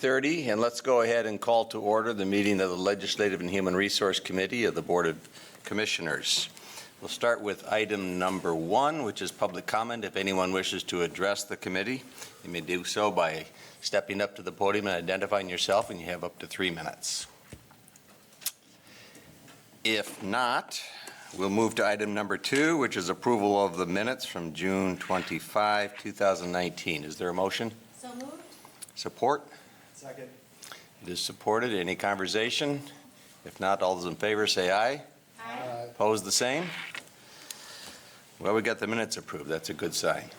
8:30, and let's go ahead and call to order the meeting of the Legislative and Human Resource Committee of the Board of Commissioners. We'll start with item number 1, which is public comment. If anyone wishes to address the committee, you may do so by stepping up to the podium and identifying yourself, and you have up to 3 minutes. If not, we'll move to item number 2, which is approval of the minutes from June 25, 2019. Is there a motion? So moved. Support? Second. It is supported. Any conversation? If not, all those in favor say aye. Aye. Opposed, the same? Well, we got the minutes approved. That's a good sign.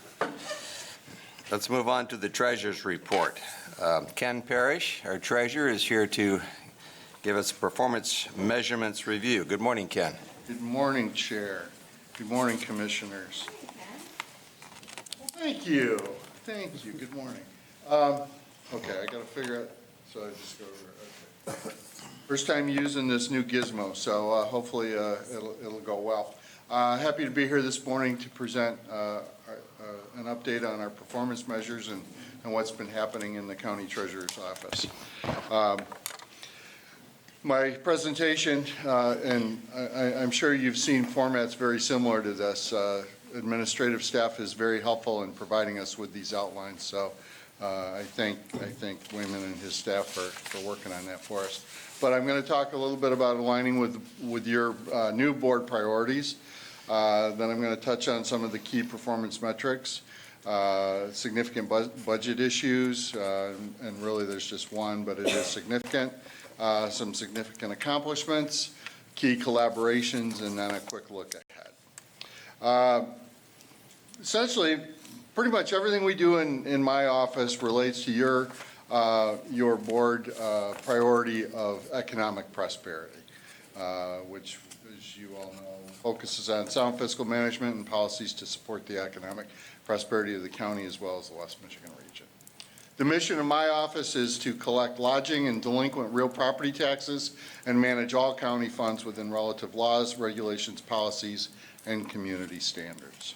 Let's move on to the treasurer's report. Ken Parrish, our treasurer, is here to give us a performance measurements review. Good morning, Ken. Good morning, Chair. Good morning, Commissioners. Well, thank you. Thank you. Good morning. Okay, I got to figure out, so I just go over it. Okay. First time using this new gizmo, so hopefully it'll go well. Happy to be here this morning to present an update on our performance measures and what's been happening in the County Treasurer's Office. My presentation, and I'm sure you've seen formats very similar to this. Administrative staff is very helpful in providing us with these outlines, so I thank Wayman and his staff for working on that for us. But I'm going to talk a little bit about aligning with your new board priorities. Then I'm going to touch on some of the key performance metrics, significant budget issues, and really there's just one, but it is significant. Some significant accomplishments, key collaborations, and then a quick look ahead. Essentially, pretty much everything we do in my office relates to your board priority of economic prosperity, which, as you all know, focuses on sound fiscal management and policies to support the economic prosperity of the county as well as the West Michigan region. The mission of my office is to collect lodging and delinquent real property taxes and manage all county funds within relative laws, regulations, policies, and community standards.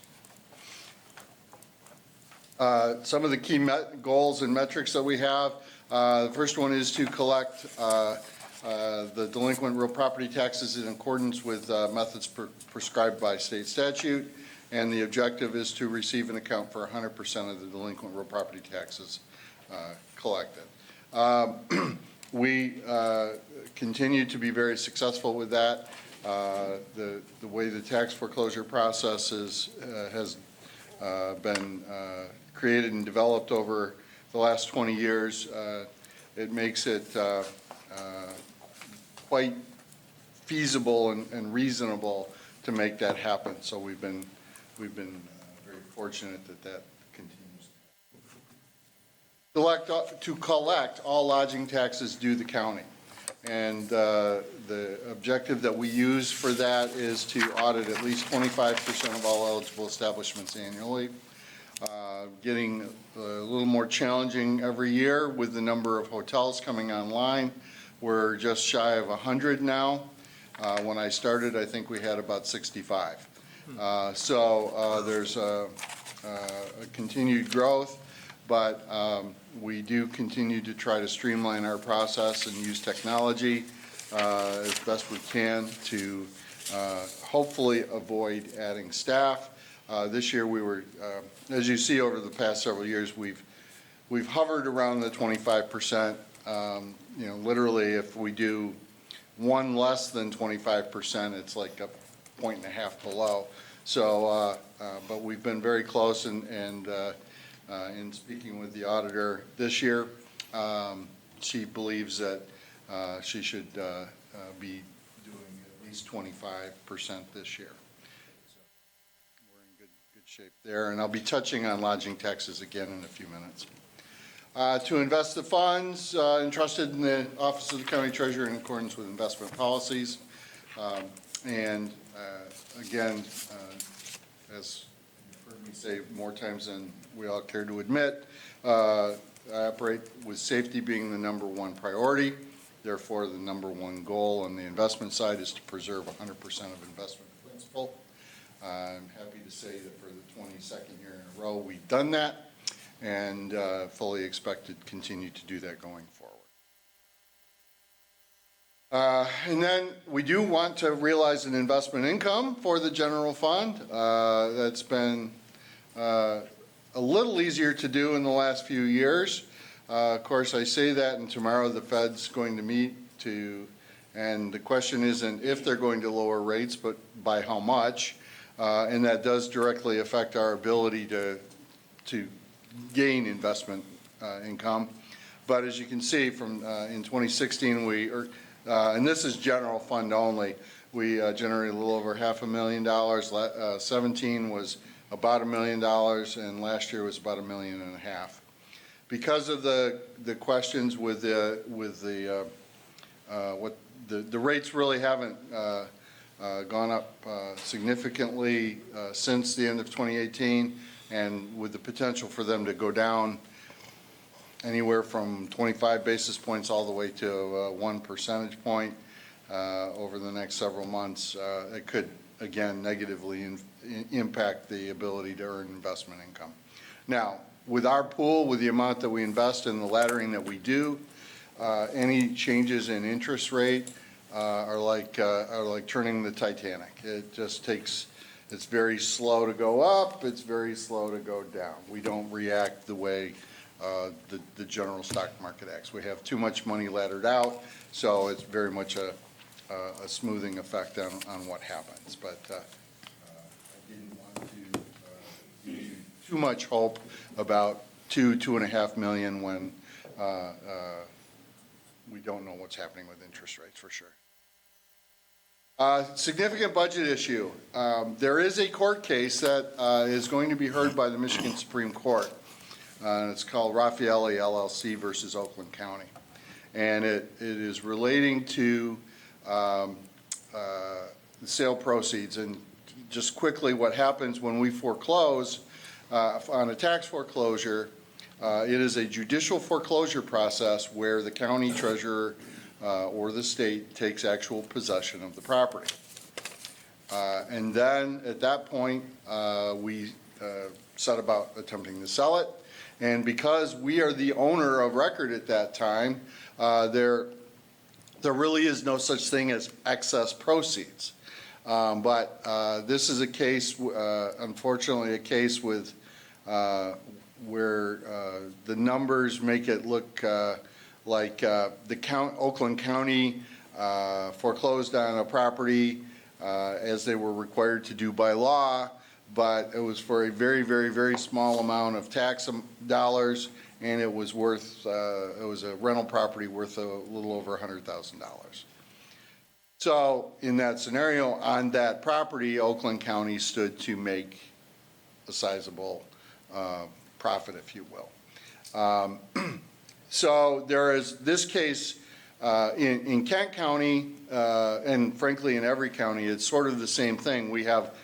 Some of the key goals and metrics that we have. The first one is to collect the delinquent real property taxes in accordance with methods prescribed by state statute, and the objective is to receive and account for 100% of the delinquent real property taxes collected. We continue to be very successful with that. The way the tax foreclosure process has been created and developed over the last 20 years, it makes it quite feasible and reasonable to make that happen. So we've been very fortunate that continues. To collect all lodging taxes due the county. And the objective that we use for that is to audit at least 25% of all eligible establishments annually. Getting a little more challenging every year with the number of hotels coming online. We're just shy of 100 now. When I started, I think we had about 65. So there's a continued growth, but we do continue to try to streamline our process and use technology as best we can to hopefully avoid adding staff. This year we were, as you see over the past several years, we've hovered around the 25%. You know, literally if we do one less than 25%, it's like a 1.5 below. So, but we've been very close, and in speaking with the auditor this year, she believes that she should be doing at least 25% this year. So we're in good shape there, and I'll be touching on lodging taxes again in a few minutes. To invest the funds entrusted in the Office of the County Treasurer in accordance with investment policies. And again, as you've heard me say more times than we all care to admit, I operate with safety being the #1 priority. Therefore, the #1 goal on the investment side is to preserve 100% of investment principal. I'm happy to say that for the 22nd year in a row, we've done that. and fully expect to continue to do that going forward. And then we do want to realize an investment income for the general fund. That's been a little easier to do in the last few years. Of course, I say that, and tomorrow the Fed's going to meet and the question isn't if they're going to lower rates, but by how much. And that does directly affect our ability to gain investment income. But as you can see from in 2016, and this is general fund only, we generated a little over $500,000. 17 was about $1 million, and last year was about $1.5 million. Because of the questions with the rates really haven't gone up significantly since the end of 2018, and with the potential for them to go down anywhere from 25 basis points all the way to 1 percentage point over the next several months, it could again negatively impact the ability to earn investment income. Now, with our pool, with the amount that we invest in the laddering that we do, any changes in interest rate are like turning the Titanic. It just takes, it's very slow to go up, it's very slow to go down. We don't react the way the general stock market acts. We have too much money laddered out, so it's very much a smoothing effect on what happens. But I didn't want to give you too much hope about $2.5 million when we don't know what's happening with interest rates for sure. Significant budget issue. There is a court case that is going to be heard by the Michigan Supreme Court. It's called Raffaelli LLC versus Oakland County. And it is relating to the sale proceeds. And just quickly, what happens when we foreclose on a tax foreclosure, it is a judicial foreclosure process where the county treasurer or the state takes actual possession of the property. And then at that point, we set about attempting to sell it. And because we are the owner of record at that time, there really is no such thing as excess proceeds. But this is a case, unfortunately, a case with where the numbers make it look like Oakland County foreclosed on a property as they were required to do by law, but it was for a very, very, very small amount of tax dollars, and it was worth, it was a rental property worth a little over $100,000. So in that scenario, on that property, Oakland County stood to make a sizable profit, if you will. So there is this case in Kent County, and frankly in every county, it's sort of the same thing. We have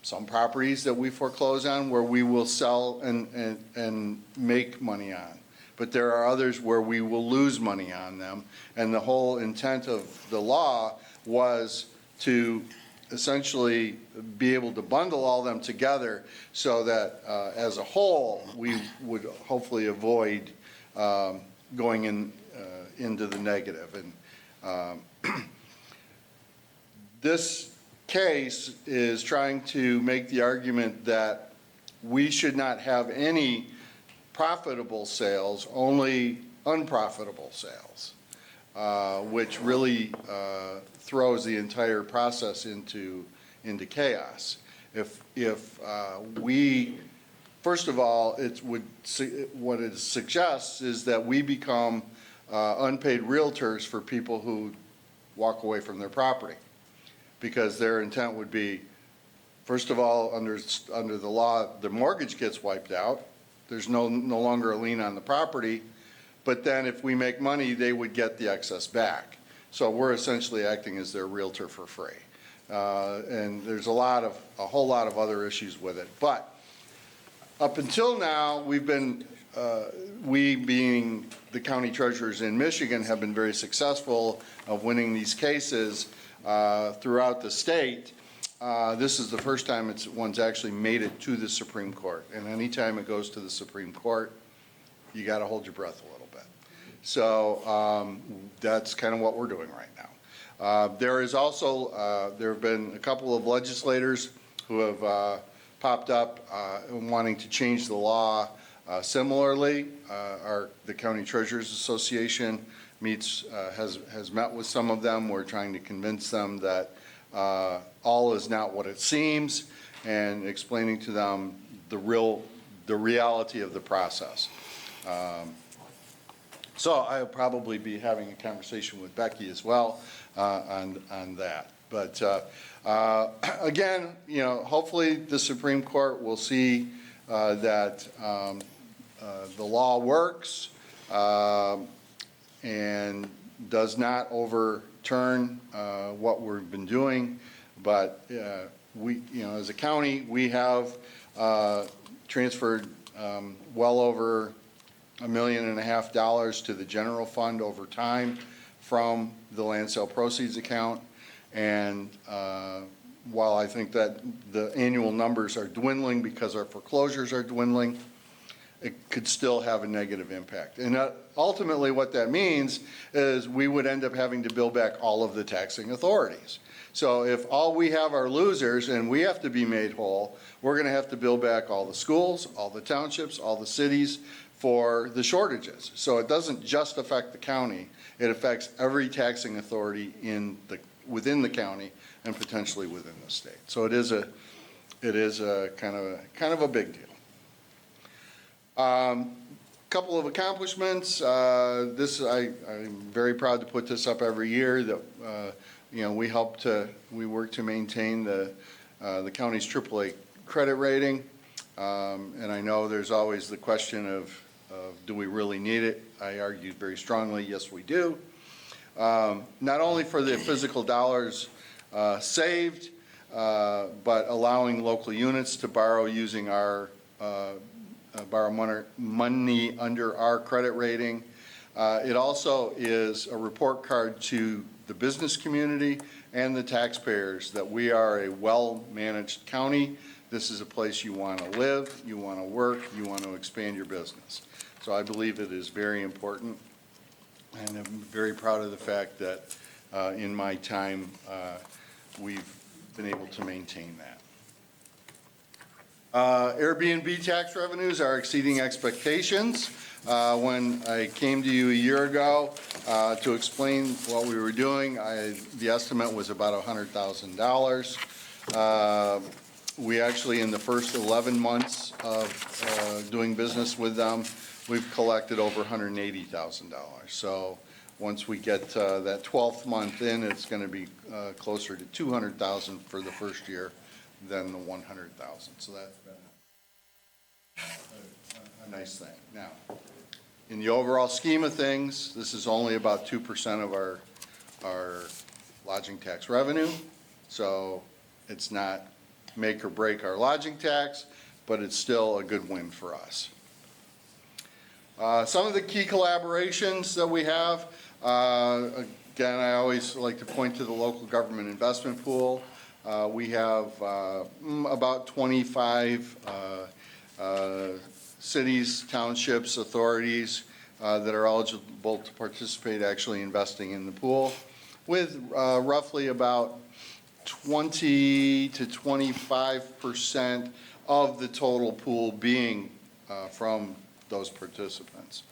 some properties that we foreclose on where we will sell and make money on. But there are others where we will lose money on them. And the whole intent of the law was to essentially be able to bundle all them together so that as a whole, we would hopefully avoid going into the negative. And this case is trying to make the argument that we should not have any profitable sales, only unprofitable sales, which really throws the entire process into chaos. If we, first of all, what it suggests is that we become unpaid realtors for people who walk away from their property, because their intent would be, first of all, under the law, the mortgage gets wiped out. There's no longer a lien on the property. But then if we make money, they would get the excess back. So we're essentially acting as their realtor for free. And there's a whole lot of other issues with it. But up until now, we've been, we being the county treasurers in Michigan, have been very successful of winning these cases throughout the state. This is the first time one's actually made it to the Supreme Court. And anytime it goes to the Supreme Court, you got to hold your breath a little bit. So that's kind of what we're doing right now. There is also, there have been a couple of legislators who have popped up wanting to change the law. Similarly, the County Treasurers Association has met with some of them. We're trying to convince them that all is not what it seems, and explaining to them the reality of the process. So I'll probably be having a conversation with Becky as well on that. But again, you know, hopefully the Supreme Court will see that the law works and does not overturn what we've been doing. But we, you know, as a county, we have transferred well over $1.5 million to the general fund over time from the land sale proceeds account. And while I think that the annual numbers are dwindling because our foreclosures are dwindling, it could still have a negative impact. And ultimately what that means is we would end up having to bill back all of the taxing authorities. So if all we have are losers and we have to be made whole, we're going to have to bill back all the schools, all the townships, all the cities for the shortages. So it doesn't just affect the county, it affects every taxing authority within the county and potentially within the state. So it is a kind of a big deal. Couple of accomplishments. I'm very proud to put this up every year. That you know, we work to maintain the county's AAA credit rating, and I know there's always the question of do we really need it? I argued very strongly, yes, we do. Not only for the physical dollars saved, but allowing local units to borrow using our borrow money under our credit rating. It also is a report card to the business community and the taxpayers that we are a well-managed county. This is a place you want to live, you want to work, you want to expand your business. So I believe it is very important, and I'm very proud of the fact that in my time we've been able to maintain that. Airbnb tax revenues are exceeding expectations. When I came to you a year ago to explain what we were doing, the estimate was about $100,000. We actually, in the first 11 months of doing business with them, we've collected over $180,000. So once we get that 12th month in, it's going to be closer to $200,000 for the first year than the $100,000. So that's been a nice thing. Now, in the overall scheme of things, this is only about 2% of our lodging tax revenue. So it's not make or break our lodging tax, but it's still a good win for us. Some of the key collaborations that we have, again, I always like to point to the local government investment pool. We have about 25 cities, townships, authorities that are eligible to participate actually investing in the pool, with roughly about 20 to 25% of the total pool being from those participants.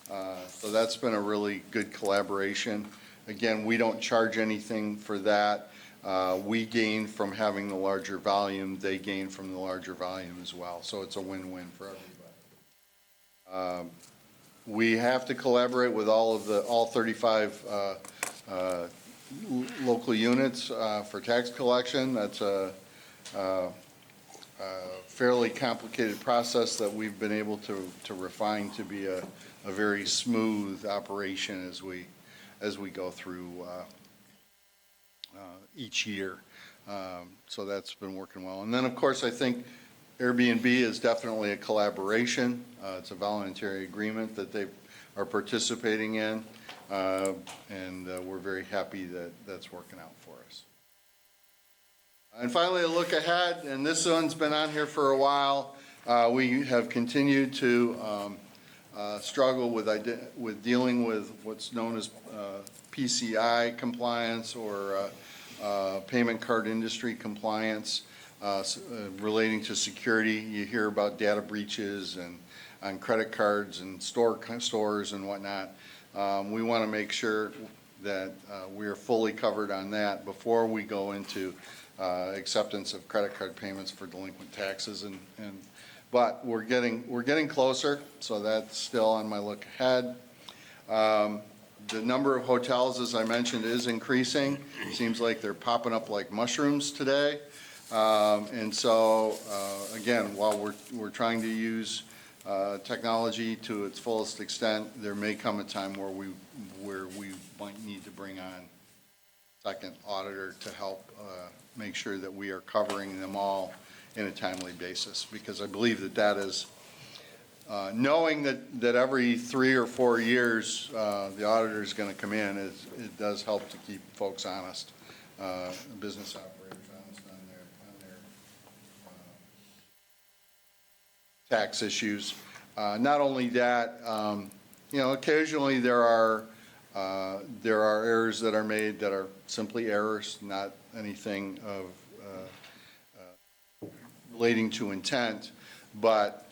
So that's been a really good collaboration. Again, we don't charge anything for that. We gain from having the larger volume, they gain from the larger volume as well. So it's a win-win for everybody. We have to collaborate with all 35 local units for tax collection. That's a fairly complicated process that we've been able to refine to be a very smooth operation as we go through each year. So that's been working well. And then, of course, I think Airbnb is definitely a collaboration. It's a voluntary agreement that they are participating in, and we're very happy that that's working out for us. And finally, a look ahead, and this one's been on here for a while. We have continued to struggle with dealing with what's known as PCI compliance or payment card industry compliance relating to security. You hear about data breaches and on credit cards and stores and whatnot. We want to make sure that we are fully covered on that before we go into acceptance of credit card payments for delinquent taxes but we're getting closer, so that's still on my look ahead. The number of hotels, as I mentioned, is increasing. Seems like they're popping up like mushrooms today. And so, again, while we're trying to use technology to its fullest extent, there may come a time where we might need to bring on second auditor to help make sure that we are covering them all in a timely basis, because I believe that is knowing that every 3 or 4 years the auditor is going to come in, it does help to keep folks honest, business operators honest on their tax issues. Not only that, occasionally there are errors that are made that are simply errors, not anything of relating to intent, but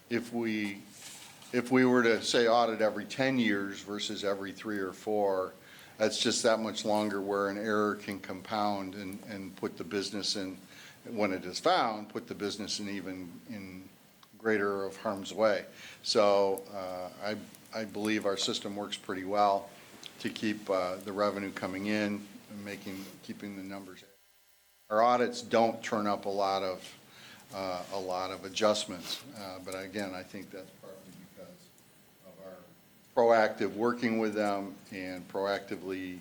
if we were to say audit every 10 years versus every 3 or 4, that's just that much longer where an error can compound and put the business in, when it is found, put the business in greater of harm's way. So I believe our system works pretty well to keep the revenue coming in and keeping the numbers. Our audits don't turn up a lot of adjustments, but again, I think that's partly because of our proactive working with them and proactively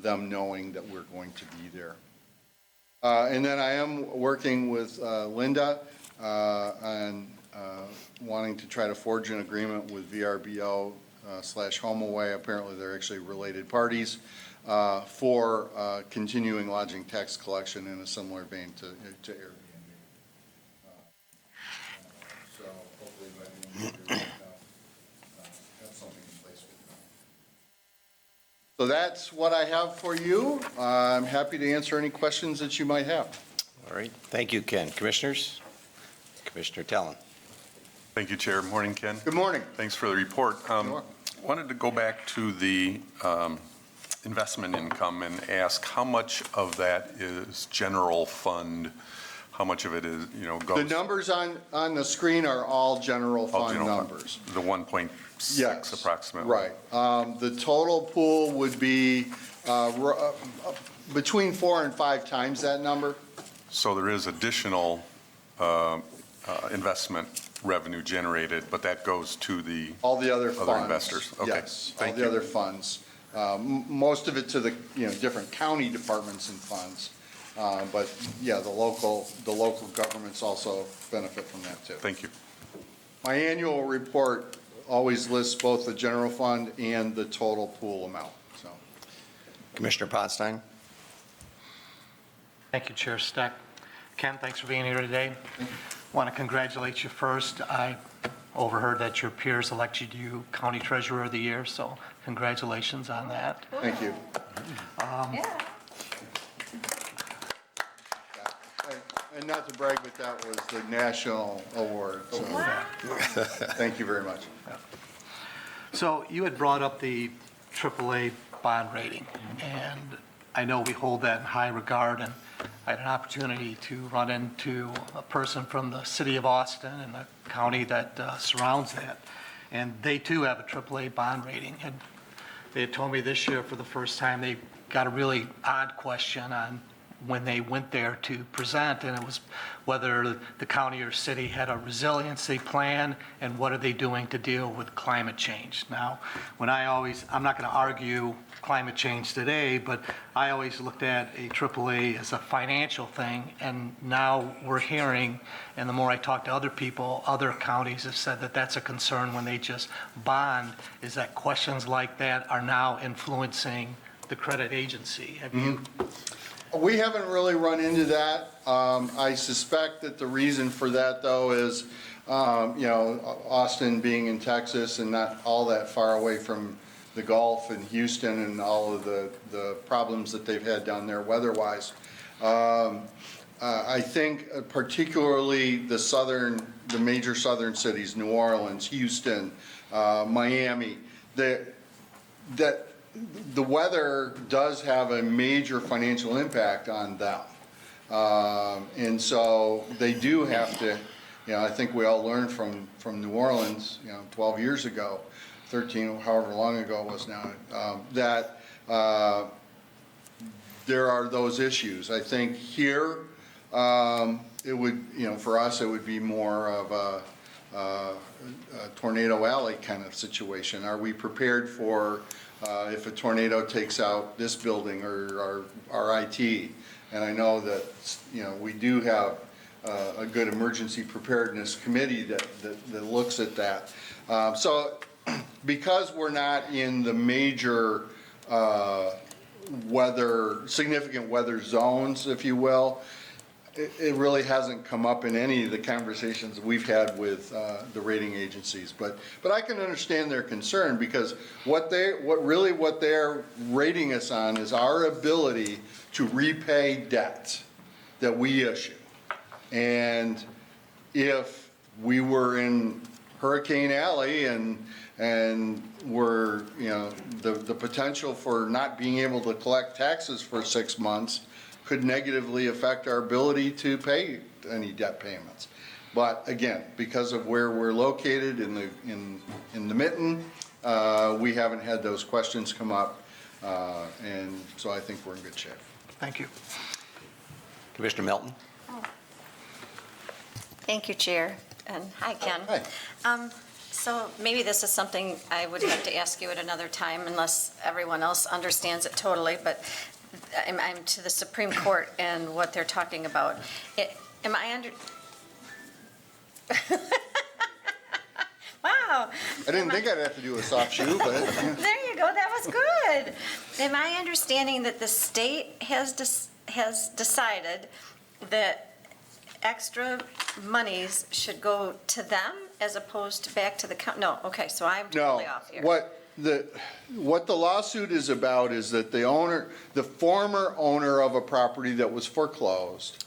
them knowing that we're going to be there. And then I am working with Linda on wanting to try to forge an agreement with VRBO / HomeAway. Apparently, they're actually related parties. For continuing lodging tax collection in a similar vein to Airbnb. So hopefully by the end of the year, have something in place with them. So that's what I have for you. I'm happy to answer any questions that you might have. All right. Thank you, Ken. Commissioners? Commissioner Tellen. Thank you, Chair. Morning, Ken. Good morning. Thanks for the report. Sure. Wanted to go back to the investment income and ask how much of that is general fund, how much of it is, goes. The numbers on the screen are all general all fund general numbers. The 1.6 Yes. approximately. Right. The total pool would be between 4 and 5 times that number. So there is additional investment revenue generated, but that goes to the All the other funds. investors. Okay. Yes, all Thank the you. other funds. Most of it to the, different county departments and funds. But yeah, the local governments also benefit from that too. Thank you. My annual report always lists both the general fund and the total pool amount, so. Commissioner Pottstein? Thank you, Chair Steck. Ken, thanks for being here today. Want to congratulate you first. I overheard that your peers elected you County Treasurer of the Year, so congratulations on that. Thank you. Yeah. And not to brag, but that was the national award, so thank you very much. So you had brought up the AAA bond rating, and I know we hold that in high regard, and I had an opportunity to run into a person from the city of Austin and the county that surrounds that, and they too have a AAA bond rating. And they had told me this year for the first time they got a really odd question on when they went there to present, and it was whether the county or city had a resiliency plan and what are they doing to deal with climate change. Now, I'm not going to argue climate change today, but I always looked at a AAA as a financial thing, and now we're hearing, and the more I talk to other people, other counties have said that that's a concern when they just bond, is that questions like that are now influencing the credit agency. Have you We haven't really run into that. I suspect that the reason for that, though, is, Austin being in Texas and not all that far away from the Gulf and Houston and all of the problems that they've had down there weather-wise. I think particularly the major southern cities, New Orleans, Houston, Miami, that the weather does have a major financial impact on them. And so they do have to, I think we all learned from New Orleans, 12 years ago, 13, however long ago it was now, that there are those issues. I think here, it would, for us, it would be more of a Tornado Alley kind of situation. Are we prepared for if a tornado takes out this building or our IT? And I know that, we do have a good emergency preparedness committee that looks at that. So because we're not in the major significant weather zones, if you will, it really hasn't come up in any of the conversations we've had with the rating agencies. But I can understand their concern, because what they're rating us on is our ability to repay debt that we issue. And if we were in Hurricane Alley and we're, the potential for not being able to collect taxes for 6 months could negatively affect our ability to pay any debt payments. But again, because of where we're located in the mitten, we haven't had those questions come up, and so I think we're in good shape. Thank you. Commissioner Melton? Thank you, Chair, and hi, Ken. Hi. So maybe this is something I would have to ask you at another time, unless everyone else understands it totally, but I'm to the Supreme Court and what they're talking about. Am I under... Wow. I didn't think I'd have to do a soft shoe, but. There you go, that was good. Am I understanding that the state has decided that extra monies should go to them as opposed to back to the county? No, okay, so I'm totally No, off here. what the lawsuit is about is that the former owner of a property that was foreclosed,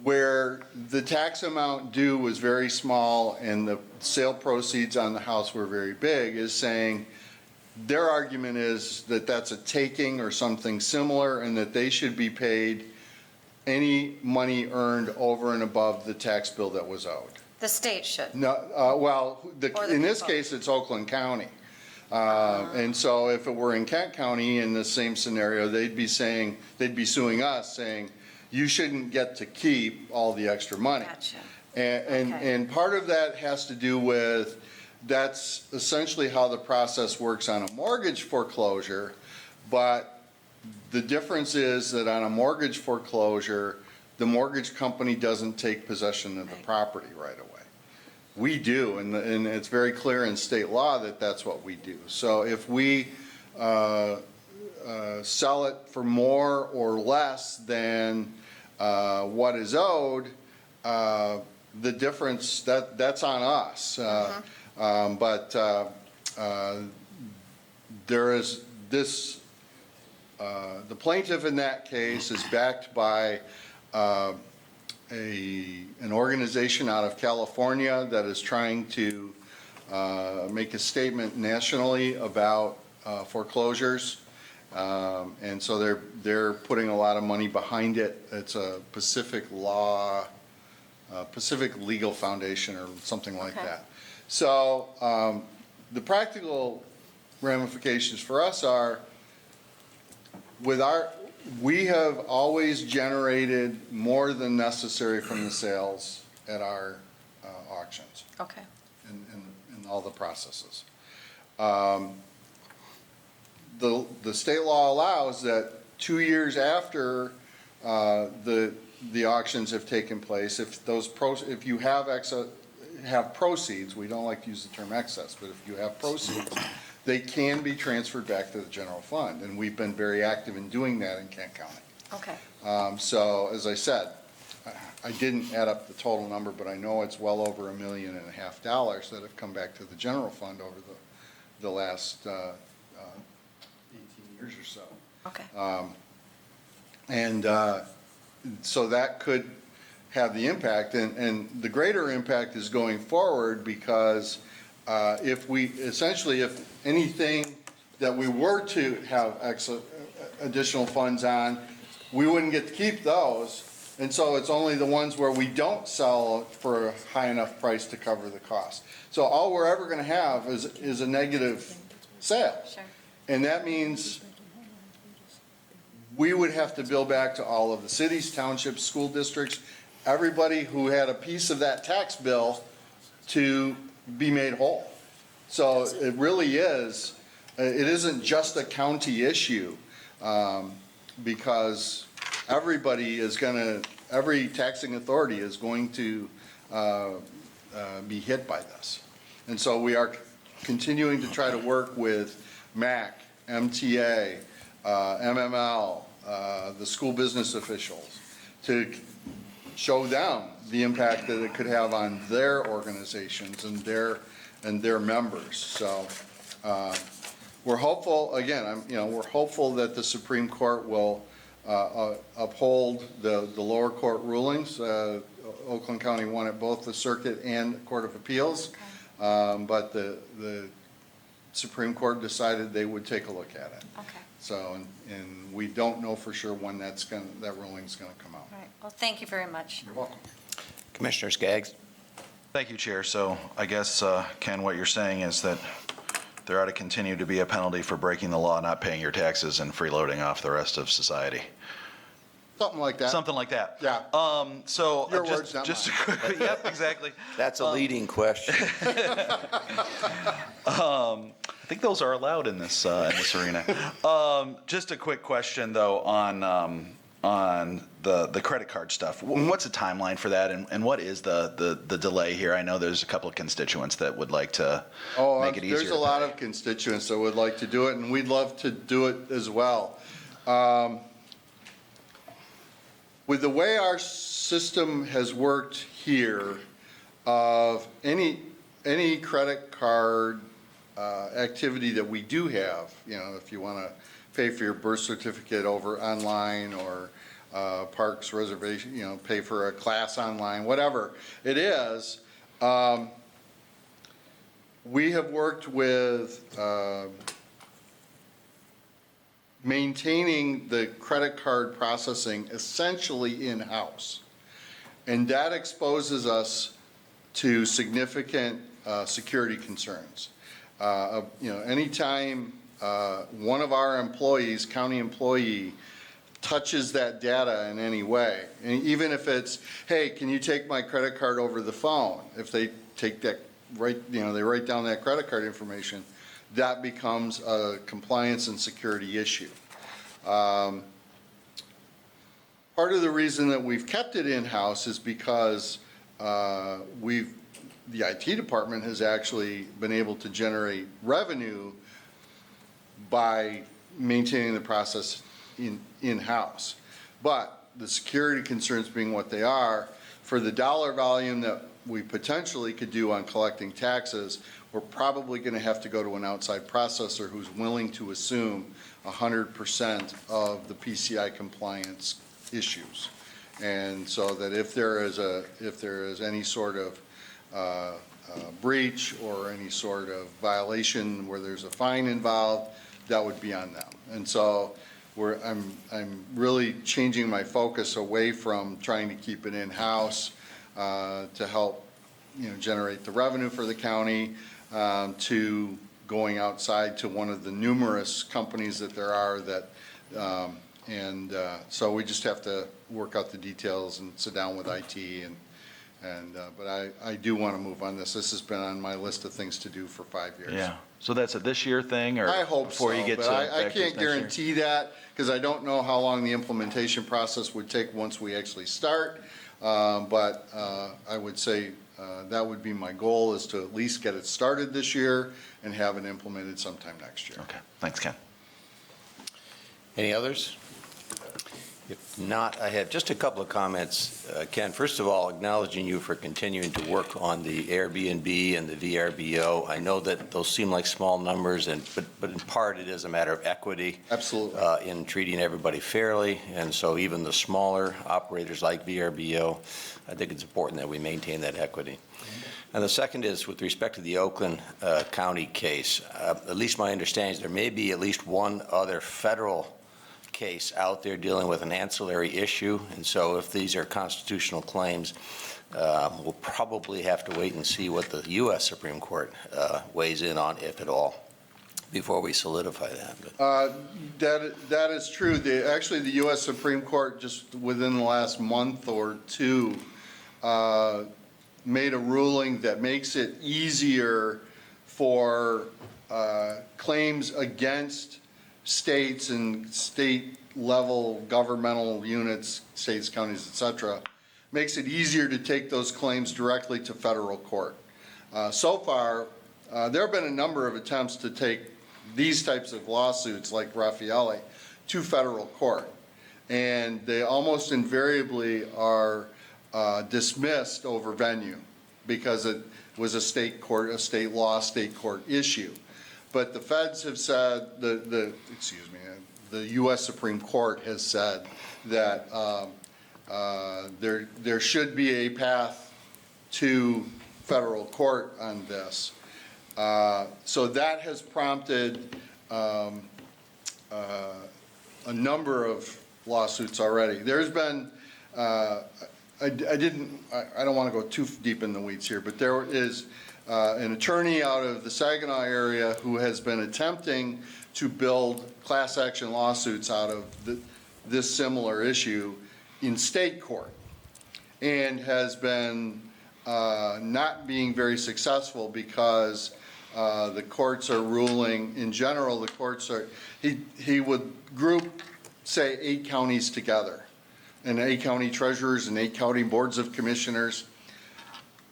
where the tax amount due was very small and the sale proceeds on the house were very big, is saying, their argument is that that's a taking or something similar, and that they should be paid any money earned over and above the tax bill that was owed. The state should. No, in this case, it's Oakland County. And so if it were in Kent County in the same scenario, they'd be suing us, saying, you shouldn't get to keep all the extra money. Gotcha. And part of that has to do with, that's essentially how the process works on a mortgage foreclosure, but the difference is that on a mortgage foreclosure, the mortgage company doesn't take possession of the property right away. We do, and it's very clear in state law that that's what we do. So if we sell it for more or less than what is owed, the difference, that's on us. But there is this, the plaintiff in that case is backed by an organization out of California that is trying to make a statement nationally about foreclosures. And so they're putting a lot of money behind it. It's a Pacific Legal Foundation or something like that. So the practical ramifications for us are, we have always generated more than necessary from the sales at our auctions Okay. in all the processes. The state law allows that 2 years after the auctions have taken place, if you have proceeds, we don't like to use the term excess, but if you have proceeds, they can be transferred back to the general fund, and we've been very active in doing that in Kent County. Okay. So, as I said, I didn't add up the total number, but I know it's well over $1.5 million that have come back to the general fund over the last 18 years or so. Okay. And so that could have the impact, and the greater impact is going forward because if anything that we were to have additional funds on, we wouldn't get to keep those. And so it's only the ones where we don't sell for a high enough price to cover the cost. So all we're ever going to have is a negative sale. Sure. And that means we would have to bill back to all of the cities, townships, school districts, everybody who had a piece of that tax bill to be made whole. So it really is, it isn't just a county issue, because everybody is going to, every taxing authority is going to be hit by this. And so we are continuing to try to work with MAC, MTA, MML, the school business officials, to show them the impact that it could have on their organizations and their members. So we're hopeful, again, we're hopeful that the Supreme Court will uphold the lower court rulings. Oakland County won at both the Circuit and Court of Appeals, but the Supreme Court decided they would take a look at it. Okay. So, and we don't know for sure when that ruling's going to come out. All right. Well, thank you very much. You're welcome. Commissioner Skaggs? Thank you, Chair. So I guess, Ken, what you're saying is that there ought to continue to be a penalty for breaking the law, not paying your taxes, and freeloading off the rest of society. Something like that. Something like that. Yeah. So Your just, words, not just mine. a quick, yep, exactly. That's a leading question. I think those are allowed in this arena. Just a quick question, though, on the credit card stuff. What's the timeline for that, and what is the delay here? I know there's a couple of constituents that would like to make it easier. There's a lot of constituents that would like to do it, and we'd love to do it as well. With the way our system has worked here, of any credit card activity that we do have, if you want to pay for your birth certificate over online or parks reservation, pay for a class online, whatever it is, we have worked with maintaining the credit card processing essentially in-house. And that exposes us to significant security concerns. Anytime one of our employees, county employee, touches that data in any way, and even if it's, hey, can you take my credit card over the phone? If they take that, they write down that credit card information, that becomes a compliance and security issue. Part of the reason that we've kept it in-house is because the IT department has actually been able to generate revenue by maintaining the process in-house. But the security concerns being what they are, for the dollar volume that we potentially could do on collecting taxes, we're probably going to have to go to an outside processor who's willing to assume 100% of the PCI compliance issues. And so that if there is any sort of breach or any sort of violation where there's a fine involved, that would be on them. And so I'm really changing my focus away from trying to keep it in-house to help generate the revenue for the county, to going outside to one of the numerous companies that there are that, so we just have to work out the details and sit down with IT but I do want to move on this. This has been on my list of things to do for 5 years. Yeah. So that's a this year thing, or I hope so, before you get but to I back to this can't next year? guarantee that because I don't know how long the implementation process would take once we actually start. But I would say That would be my goal, is to at least get it started this year and have it implemented sometime next year. Okay, thanks, Ken. Any others? If not, I have just a couple of comments. Ken, first of all, acknowledging you for continuing to work on the Airbnb and the VRBO. I know that those seem like small numbers, but in part, it is a matter of equity. Absolutely. In treating everybody fairly, and so even the smaller operators like VRBO, I think it's important that we maintain that equity. And the second is with respect to the Oakland County case. At least my understanding is there may be at least one other federal case out there dealing with an ancillary issue, and so if these are constitutional claims, we'll probably have to wait and see what the U.S. Supreme Court weighs in on, if at all, before we solidify that. That is true. Actually, the U.S. Supreme Court, just within the last month or two, made a ruling that makes it easier for claims against states and state-level governmental units, states, counties, et cetera, makes it easier to take those claims directly to federal court. So far, there have been a number of attempts to take these types of lawsuits, like Raffaele, to federal court, and they almost invariably are dismissed over venue because it was a state court, a state law, state court issue. But the feds have said, the U.S. Supreme Court has said that there should be a path to federal court on this. So that has prompted a number of lawsuits already. There's been, I don't want to go too deep in the weeds here, but there is an attorney out of the Saginaw area who has been attempting to build class action lawsuits out of this similar issue in state court, and has been not being very successful because the courts are ruling, in general, the courts are, he would group, say, 8 counties together, and 8 county treasurers and 8 county boards of commissioners,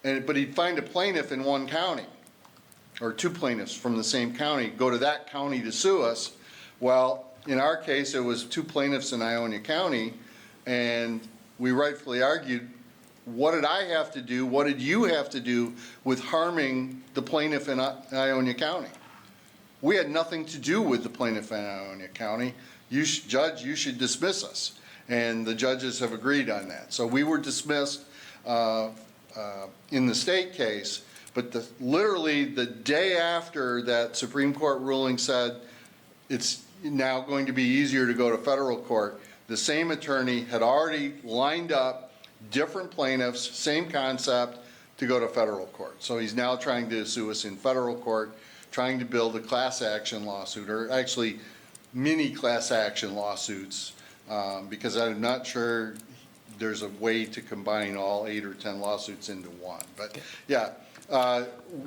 but he'd find a plaintiff in one county, or 2 plaintiffs from the same county, go to that county to sue us. Well, in our case, it was 2 plaintiffs in Ionia County, and we rightfully argued, what did I have to do, what did you have to do with harming the plaintiff in Ionia County? We had nothing to do with the plaintiff in Ionia County. Judge, you should dismiss us. And the judges have agreed on that. So we were dismissed in the state case, but literally the day after that Supreme Court ruling said it's now going to be easier to go to federal court, the same attorney had already lined up different plaintiffs, same concept, to go to federal court. So he's now trying to sue us in federal court, trying to build a class action lawsuit, or actually mini class action lawsuits, because I'm not sure there's a way to combine all 8 or 10 lawsuits into one. But yeah,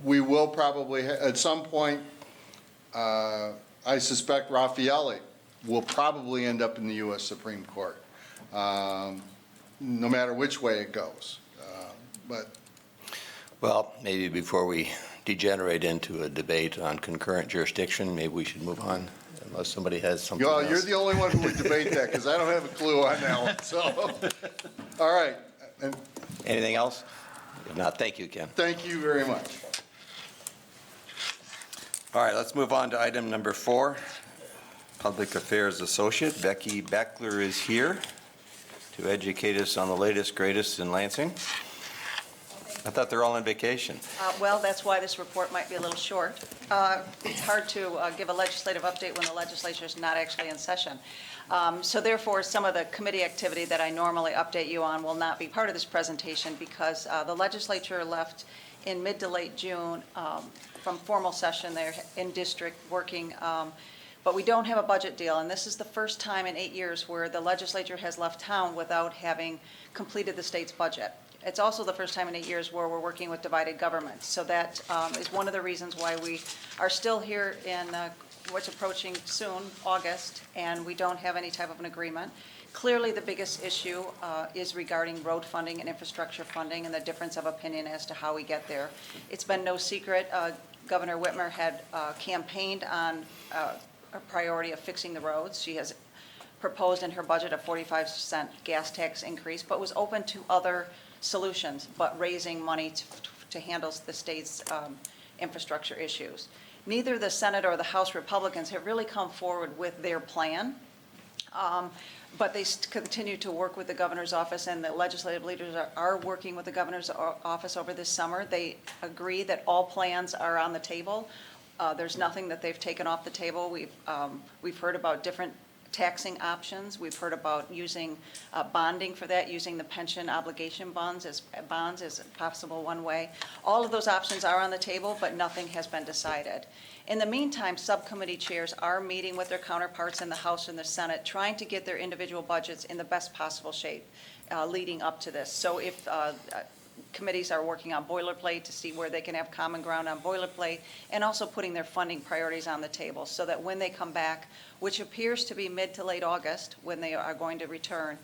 we will probably, at some point, I suspect Raffaele will probably end up in the U.S. Supreme Court, no matter which way it goes. Well, maybe before we degenerate into a debate on concurrent jurisdiction, maybe we should move on, unless somebody has something else. You're the only one who would debate that, because I don't have a clue on that one, so. All right. And Anything else? If not, thank you, Ken. thank you very much. All right, let's move on to item number 4. Public Affairs Associate Becky Beckler is here to educate us on the latest, greatest in Lansing. I thought they're all on vacation. Well, that's why this report might be a little short. It's hard to give a legislative update when the legislature is not actually in session. So therefore, some of the committee activity that I normally update you on will not be part of this presentation because the legislature left in mid to late June from formal session. They're in district working, but we don't have a budget deal, and this is the first time in 8 years where the legislature has left town without having completed the state's budget. It's also the first time in 8 years where we're working with divided government. So that is one of the reasons why we are still here in what's approaching soon, August, and we don't have any type of an agreement. Clearly, the biggest issue is regarding road funding and infrastructure funding and the difference of opinion as to how we get there. It's been no secret, Governor Whitmer had campaigned on a priority of fixing the roads. She has proposed in her budget a 45% gas tax increase, but was open to other solutions, but raising money to handle the state's infrastructure issues. Neither the Senate or the House Republicans have really come forward with their plan, but they continue to work with the governor's office, and the legislative leaders are working with the governor's office over this summer. They agree that all plans are on the table. There's nothing that they've taken off the table. We've heard about different taxing options. We've heard about using bonding for that, using the pension obligation bonds as possible one way. All of those options are on the table, but nothing has been decided. In the meantime, subcommittee chairs are meeting with their counterparts in the House and the Senate, trying to get their individual budgets in the best possible shape leading up to this. So if committees are working on boilerplate to see where they can have common ground on boilerplate, and also putting their funding priorities on the table so that when they come back, which appears to be mid to late August when they are going to return,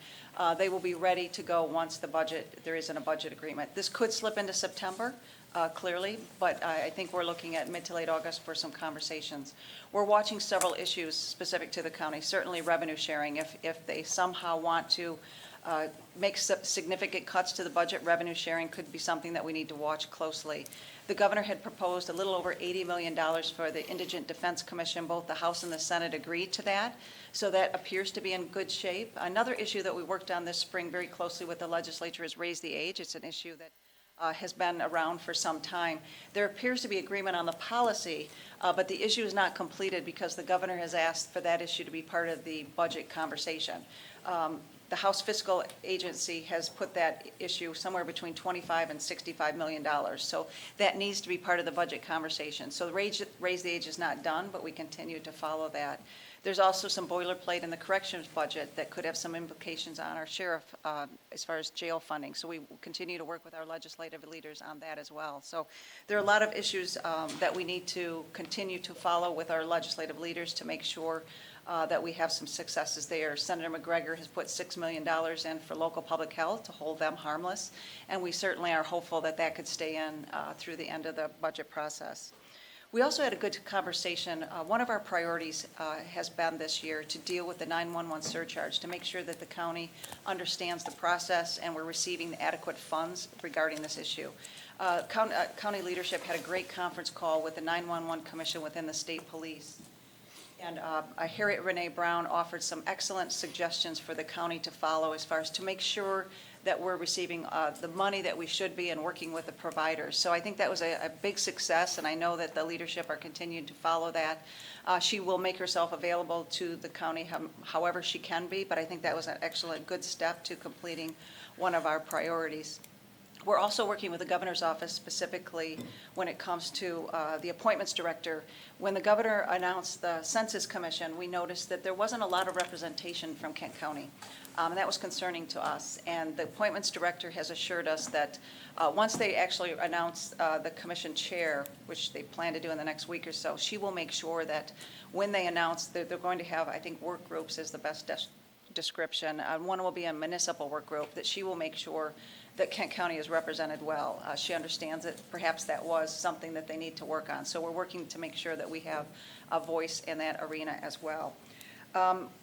they will be ready to go once there isn't a budget agreement. This could slip into September, clearly, but I think we're looking at mid to late August for some conversations. We're watching several issues specific to the county, certainly revenue sharing. If they somehow want to make significant cuts to the budget, revenue sharing could be something that we need to watch closely. The governor had proposed a little over $80 million for the Indigent Defense Commission. Both the House and the Senate agreed to that, so that appears to be in good shape. Another issue that we worked on this spring very closely with the legislature is raise the age. It's an issue that has been around for some time. There appears to be agreement on the policy, but the issue is not completed because the governor has asked for that issue to be part of the budget conversation. The House Fiscal Agency has put that issue somewhere between $25 and $65 million. So that needs to be part of the budget conversation. So raise the age is not done, but we continue to follow that. There's also some boilerplate in the corrections budget that could have some implications on our sheriff as far as jail funding. So we will continue to work with our legislative leaders on that as well. So there are a lot of issues that we need to continue to follow with our legislative leaders to make sure that we have some successes there. Senator McGregor has put $6 million in for local public health to hold them harmless, and we certainly are hopeful that that could stay in through the end of the budget process. We also had a good conversation. One of our priorities has been this year to deal with the 911 surcharge, to make sure that the county understands the process and we're receiving adequate funds regarding this issue. County leadership had a great conference call with the 911 Commission within the state police. And Harriet Renee Brown offered some excellent suggestions for the county to follow as far as to make sure that we're receiving the money that we should be and working with the providers. So I think that was a big success, and I know that the leadership are continuing to follow that. She will make herself available to the county however she can be, but I think that was an excellent, good step to completing one of our priorities. We're also working with the governor's office specifically when it comes to the appointments director. When the governor announced the Census Commission, we noticed that there wasn't a lot of representation from Kent County. And that was concerning to us. And the appointments director has assured us that once they actually announce the commission chair, which they plan to do in the next week or so, she will make sure that when they announce that they're going to have, I think, work groups is the best description. One will be a municipal work group, that she will make sure that Kent County is represented well. She understands that perhaps that was something that they need to work on. So we're working to make sure that we have a voice in that arena as well.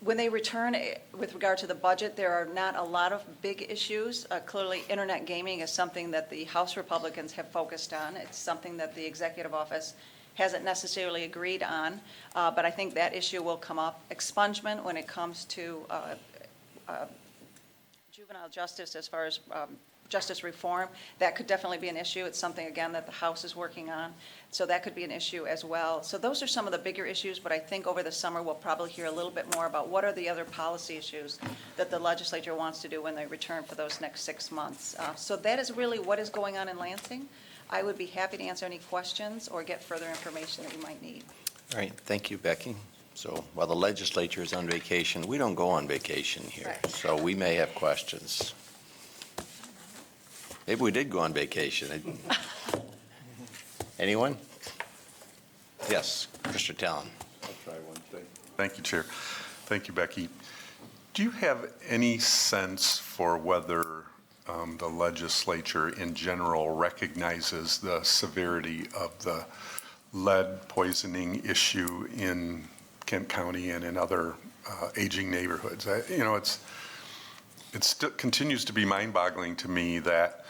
When they return, with regard to the budget, there are not a lot of big issues. Clearly, internet gaming is something that the House Republicans have focused on. It's something that the executive office hasn't necessarily agreed on, but I think that issue will come up. Expungement when it comes to juvenile justice, as far as justice reform, that could definitely be an issue. It's something, again, that the House is working on. So that could be an issue as well. So those are some of the bigger issues, but I think over the summer we'll probably hear a little bit more about what are the other policy issues that the legislature wants to do when they return for those next 6 months. So that is really what is going on in Lansing. I would be happy to answer any questions or get further information that you might need. All right, thank you, Becky. So while the legislature is on vacation, we don't go on vacation here, Right. so we may have questions. Maybe we did go on vacation. Anyone? Yes, Mr. Talon. Thank you, Chair. Thank you, Becky. Do you have any sense for whether the legislature in general recognizes the severity of the lead poisoning issue in Kent County and in other aging neighborhoods? It still continues to be mind-boggling to me that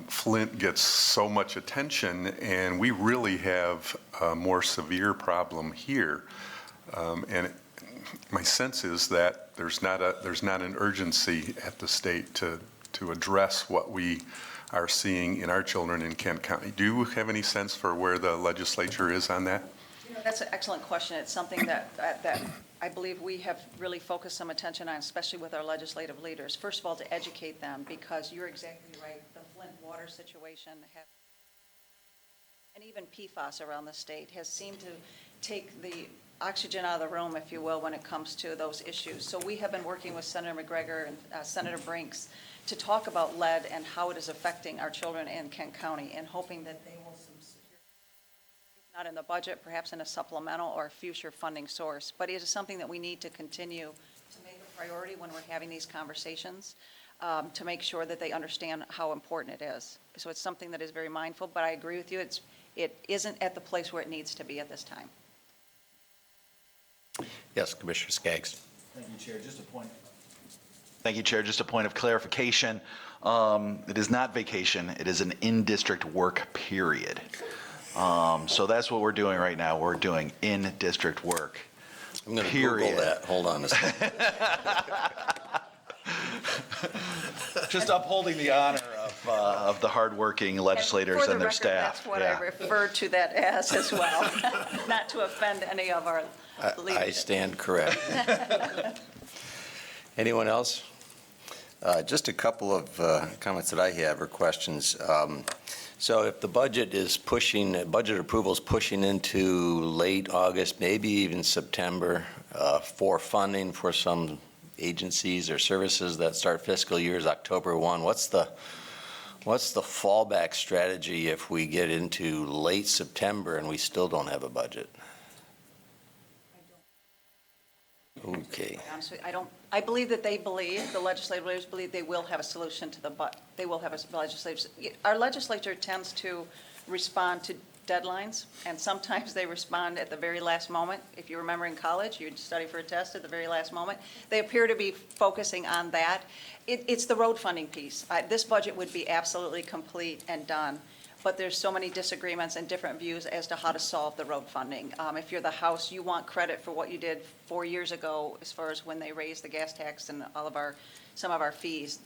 Flint gets so much attention, and we really have a more severe problem here. And my sense is that there's not an urgency at the state to address what we are seeing in our children in Kent County. Do you have any sense for where the legislature is on that? That's an excellent question. It's something that I believe we have really focused some attention on, especially with our legislative leaders. First of all, to educate them, because you're exactly right. The Flint water situation and even PFAS around the state has seemed to take the oxygen out of the room, if you will, when it comes to those issues. So we have been working with Senator McGregor and Senator Brinks to talk about lead and how it is affecting our children in Kent County, and hoping that they will secure, if not in the budget, perhaps in a supplemental or a future funding source. But it is something that we need to continue to make a priority when we're having these conversations, to make sure that they understand how important it is. So it's something that is very mindful, but I agree with you, it isn't at the place where it needs to be at this time. Yes, Commissioner Skaggs. Thank you, Chair. Just a point of clarification. It is not vacation. It is an in-district work period. So that's what we're doing right now. We're doing in-district work. I'm going to Google that. Hold on a second. Just upholding the honor of the hardworking legislators and their staff. For the record, that's what I refer to that as well, not to offend any of our leaders. I stand correct. Anyone else? Just a couple of comments that I have or questions. So if the budget approval is pushing into late August, maybe even September, for funding for some agencies or services that start fiscal years October 1, what's the fallback strategy if we get into late September and we still don't have a budget? Okay. I believe that the legislators believe they will have a solution to they will have a legislature. Our legislature tends to respond to deadlines, and sometimes they respond at the very last moment. If you remember in college, you'd study for a test at the very last moment. They appear to be focusing on that. It's the road funding piece. This budget would be absolutely complete and done, but there's so many disagreements and different views as to how to solve the road funding. If you're the House, you want credit for what you did 4 years ago as far as when they raised the gas tax and some of our fees,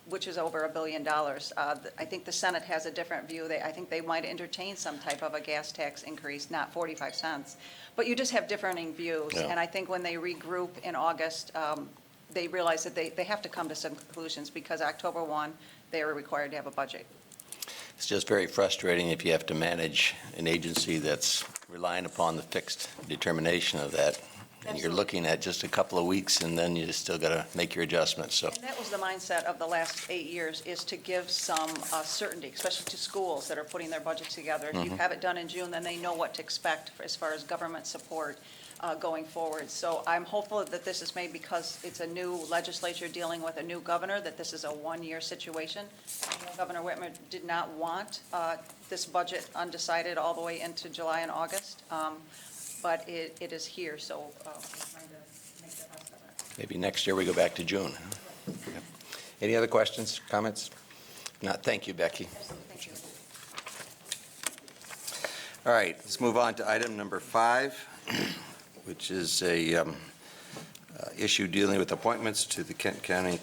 which is over $1 billion. I think the Senate has a different view. I think they might entertain some type of a gas tax increase, not 45 cents. But you just have differing views. Yeah. And I think when they regroup in August, they realize that they have to come to some conclusions, because October 1, they are required to have a budget. It's just very frustrating if you have to manage an agency that's relying upon the fixed determination of that. And you're looking at just a couple of weeks, and then you still got to make your adjustments. So And that was the mindset of the last 8 years, is to give some certainty, especially to schools that are putting their budgets together. If you have it done in June, then they know what to expect as far as government support going forward. So I'm hopeful that this is made, because it's a new legislature dealing with a new governor, that this is a one-year situation. Governor Whitmer did not want this budget undecided all the way into July and August, but it is here, so we're trying to make the best of it. maybe next year we go back to June. Any other questions, comments? If not, thank you, Becky. Thank you. All right, let's move on to item number 5, which is a issue dealing with appointments to the Kent County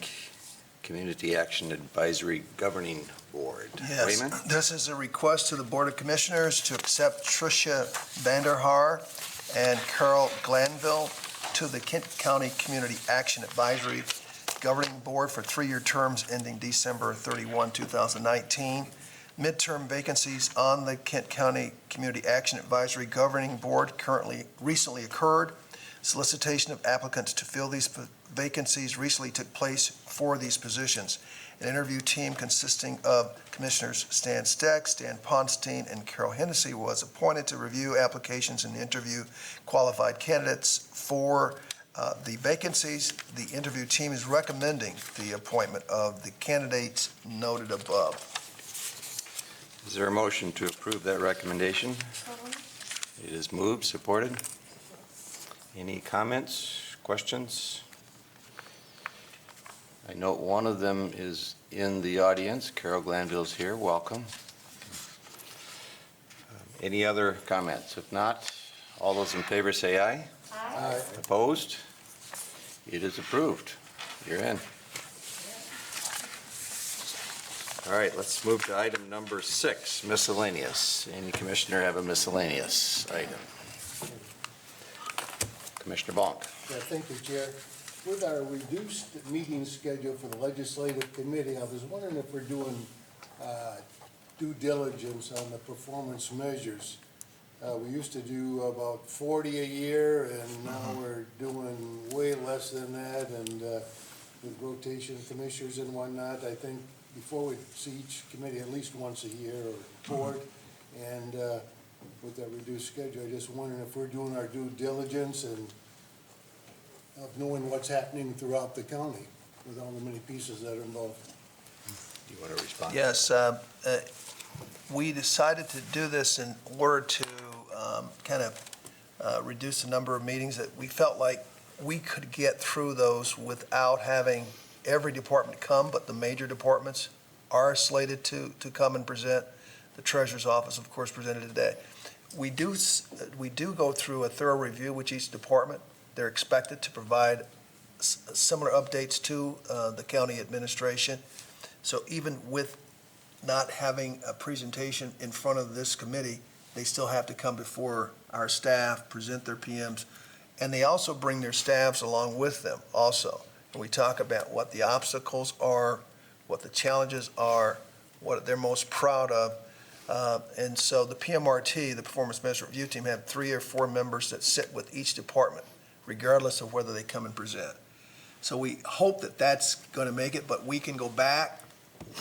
Community Action Advisory Governing Board. Yes, Raymond? this is a request to the Board of Commissioners to accept Tricia Vanderhaar and Carol Glanville to the Kent County Community Action Advisory Governing Board for 3-year terms ending December 31, 2019. Midterm vacancies on the Kent County Community Action Advisory Governing Board recently occurred. Solicitation of applicants to fill these vacancies recently took place for these positions. An interview team consisting of Commissioners Stan Steck, Stan Ponstein, and Carol Hennessy was appointed to review applications and interview qualified candidates for the vacancies. The interview team is recommending the appointment of the candidates noted above. Is there a motion to approve that recommendation? It is moved, supported. Any comments, questions? I note one of them is in the audience. Carol Glanville's here. Welcome. Any other comments? If not, all those in favor say aye. Aye. Opposed? It is approved. You're in. All right, let's move to item number 6, miscellaneous. Any commissioner have a miscellaneous item? Commissioner Bonk. Yeah, thank you, Chair. With our reduced meeting schedule for the Legislative Committee, I was wondering if we're doing due diligence on the performance measures. We used to do about 40 a year, and now we're doing way less than that, and with rotation of commissioners and whatnot, I think before we see each committee at least once a year or board, and with that reduced schedule, I just wondering if we're doing our due diligence and of knowing what's happening throughout the county with all the many pieces that are involved. Do you want to respond? Yes, we decided to do this in order to kind of reduce the number of meetings that we felt like we could get through those without having every department come, but the major departments are slated to come and present. The Treasurer's Office, of course, presented today. We do go through a thorough review with each department. They're expected to provide similar updates to the county administration. So even with not having a presentation in front of this committee, they still have to come before our staff, present their PMs, and they also bring their staffs along with them also. And we talk about what the obstacles are, what the challenges are, what they're most proud of. And so the PMRT, the Performance Measure Review Team, have 3 or 4 members that sit with each department, regardless of whether they come and present. So we hope that that's going to make it, but we can go back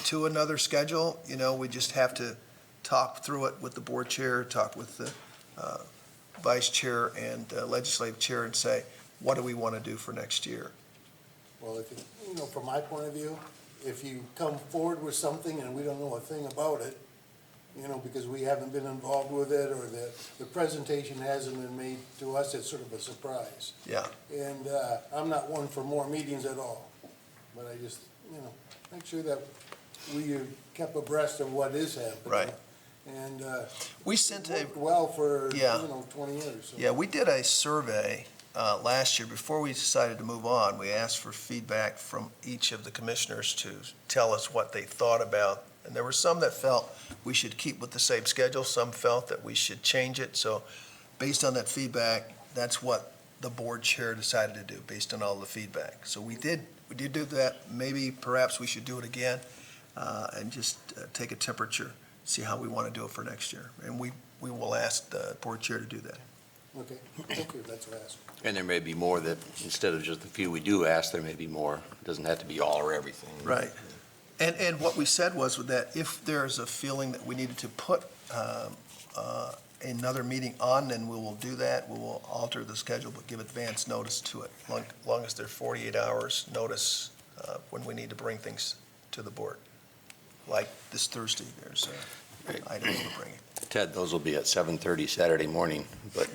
to another schedule. You know, we just have to talk through it with the board chair, talk with the vice chair and legislative chair and say, what do we want to do for next year? Well, if, from my point of view, if you come forward with something and we don't know a thing about it, because we haven't been involved with it, or the presentation hasn't been made to us, it's sort of a surprise. Yeah. And I'm not one for more meetings at all, but I just, make sure that we are kept abreast of what is happening. Right. And We sent a, worked well for, Yeah. 20 years. So. yeah, we did a survey last year. Before we decided to move on, we asked for feedback from each of the commissioners to tell us what they thought about. And there were some that felt we should keep with the same schedule. Some felt that we should change it. So based on that feedback, that's what the board chair decided to do, based on all the feedback. So we did do that. Maybe perhaps we should do it again and just take a temperature, see how we want to do it for next year. And we will ask the board chair to do that. Okay, thank you, that's what I asked. And there may be more that, instead of just the few we do ask, there may be more. It doesn't have to be all or everything. Right. And what we said was that if there's a feeling that we needed to put another meeting on, then we will do that. We will alter the schedule, but give advance notice to it, long as there's 48 hours notice when we need to bring things to the board. Like this Thursday, there's items we're bringing. Ted, those will be at 7:30 Saturday morning, but.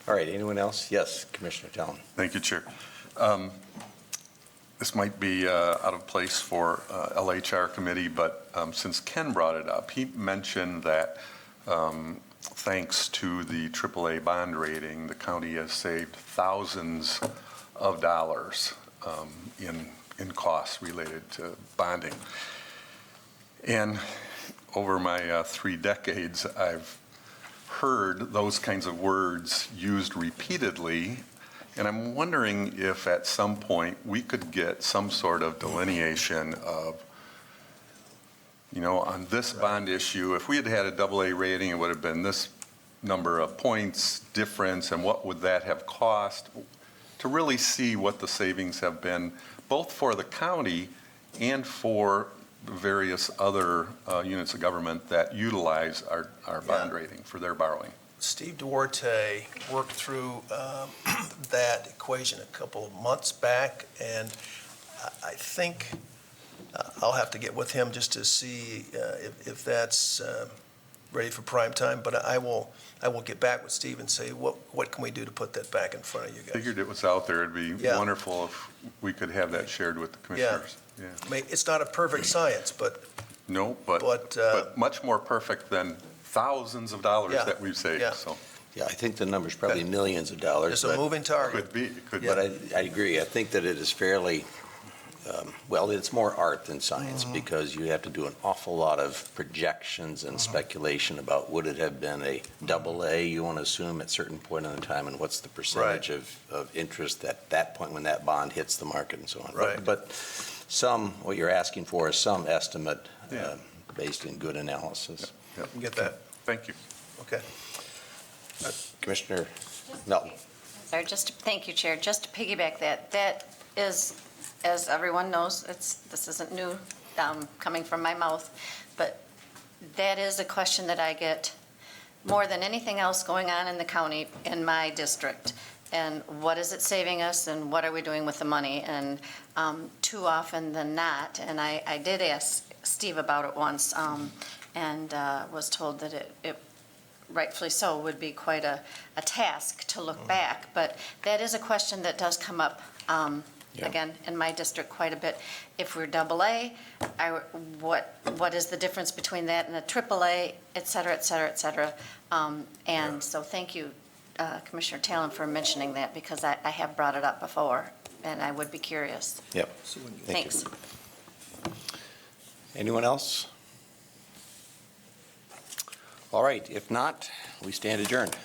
All right, anyone else? Yes, Commissioner Tallon. Thank you, Chair. This might be out of place for LHR committee, but since Ken brought it up, he mentioned that thanks to the AAA bond rating, the county has saved thousands of dollars in costs related to bonding. And over my 3 decades, I've heard those kinds of words used repeatedly. And I'm wondering if at some point we could get some sort of delineation of, on this bond issue, if we had had a AA rating, it would have been this number of points difference, and what would that have cost, to really see what the savings have been, both for the county and for various other units of government that utilize our bond rating for their borrowing. Steve Duarte worked through that equation a couple of months back, and I think I'll have to get with him just to see if that's ready for prime time, but I will get back with Steve and say, what can we do to put that back in front of you guys? Figured it was out there. It'd be Yeah. wonderful if we could have that shared with the commissioners. Yeah. I mean, it's not a perfect science, but No, but much more perfect than thousands of dollars Yeah. that we've saved, Yeah. so. Yeah, I think the number's probably millions of dollars. it's a but- moving target. Could be, it could be. But I agree. I think that it is fairly, well, it's more art than science Mm-hmm. because you have to do an awful lot of projections and speculation about would it have been a double A, you want to assume at certain point in the time, and what's the percentage of interest at that point when that bond hits the market and so on. Right. But what you're asking for is some estimate Yeah. based in good analysis. Get that? Thank you. Okay. Commissioner, no. Sorry, thank you, Chair. Just to piggyback that is, as everyone knows, this isn't new, coming from my mouth, but that is a question that I get more than anything else going on in the county, in my district. And what is it saving us, and what are we doing with the money? And too often than not, and I did ask Steve about it once, and was told that it rightfully so, would be quite a task to look back. But that is a question that does come up, Yeah. again, in my district quite a bit. If we're double A, what is the difference between that and a triple A, et cetera, et cetera, et cetera? And so thank you, Commissioner Talon, for mentioning that, because I have brought it up before, and I would be curious. Yep. Thank you. Thanks. Anyone else? All right, if not, we stand adjourned.